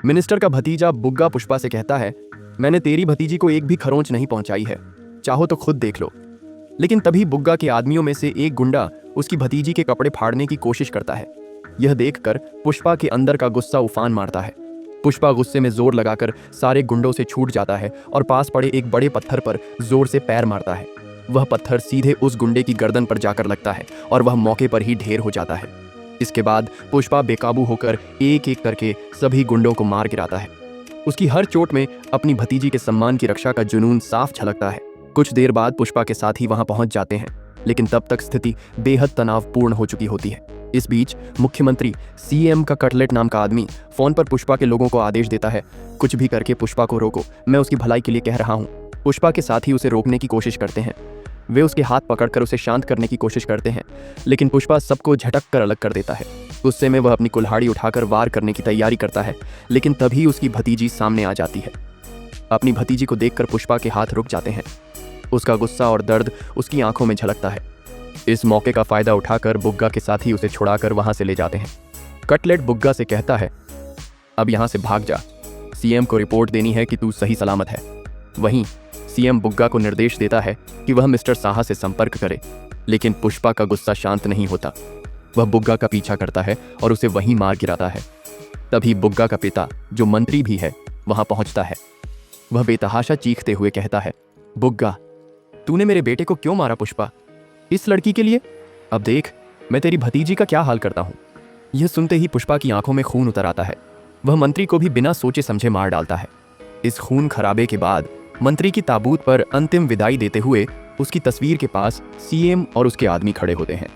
Minister का भतीजा बुग्गा पुष्पा से कहता है, मैंने तेरी भतीजी को एक भी खरोंच नहीं पहुंचाई है, चाहो तो खुद देख लो। लेकिन तभी बुग्गा के आदमियों में से एक गुंडा उसकी भतीजी के कपड़े फाड़ने की कोशिश करता है। यह देखकर पुष्पा के अंदर का गुस्सा उफान मारता है। पुष्पा गुस्से में जोर लगाकर सारे गुंडों से छूट जाता है और पास पड़े एक बड़े पत्थर पर जोर से पैर मारता है। वह पत्थर सीधे उस गुंडे की गर्दन पर जाकर लगता है और वह मौके पर ही ढेर हो जाता है। इसके बाद पुष्पा बेकाबू होकर एक एक करके सभी गुंडों को मार गिराता है। उसकी हर चोट में अपनी भतीजी के सम्मान की रक्षा का जुनून साफ झलकता है। कुछ देर बाद पुष्पा के साथी वहां पहुंच जाते हैं, लेकिन तब तक स्थिति बेहद तनावपूर्ण हो चुकी होती है। इस बीच मुख्यमंत्री सीएम का कटलेट नाम का आदमी फोन पर पुष्पा के लोगों को आदेश देता है, कुछ भी करके पुष्पा को रोको, मैं उसकी भलाई के लिए कह रहा हूँ। पुष्पा के साथी उसे रोकने की कोशिश करते हैं। वे उसके हाथ पकड़कर उसे शांत करने की कोशिश करते हैं, लेकिन पुष्पा सबको झटक कर अलग कर देता है। गुस्से में वह अपनी कुल्हाड़ी उठाकर वार करने की तैयारी करता है, लेकिन तभी उसकी भतीजी सामने आ जाती है। अपनी भतीजी को देखकर पुष्पा के हाथ रुक जाते हैं। उसका गुस्सा और दर्द उसकी आंखों में झलकता है। इस मौके का फायदा उठाकर बुग्गा के साथी उसे छुड़ाकर वहां से ले जाते हैं। कटलेट बुग्गा से कहता है, अब यहां से भाग जा, सीएम को रिपोर्ट देनी है कि तू सही सलामत है। वहीं सीएम बुग्गा को निर्देश देता है कि वह मिस्टर साहा से संपर्क करे, लेकिन पुष्पा का गुस्सा शांत नहीं होता। वह बुग्गा का पीछा करता है और उसे वहीं मार गिराता है। तभी बुग्गा का पिता, जो मंत्री भी है, वहां पहुंचता है। वह बेतहाशा चीखते हुए कहता है, बुग्गा, तूने मेरे बेटे को क्यों मारा पुष्पा? इस लड़की के लिए? अब देख मैं तेरी भतीजी का क्या हाल करता हूं। यह सुनते ही पुष्पा की आंखों में खून उतर आता है। वह मंत्री को भी बिना सोचे समझे मार डालता है। इस खून खराबे के बाद मंत्री की ताबूत पर अंतिम विदाई देते हुए उसकी तस्वीर के पास सीएम और उसके आदमी खड़े होते हैं।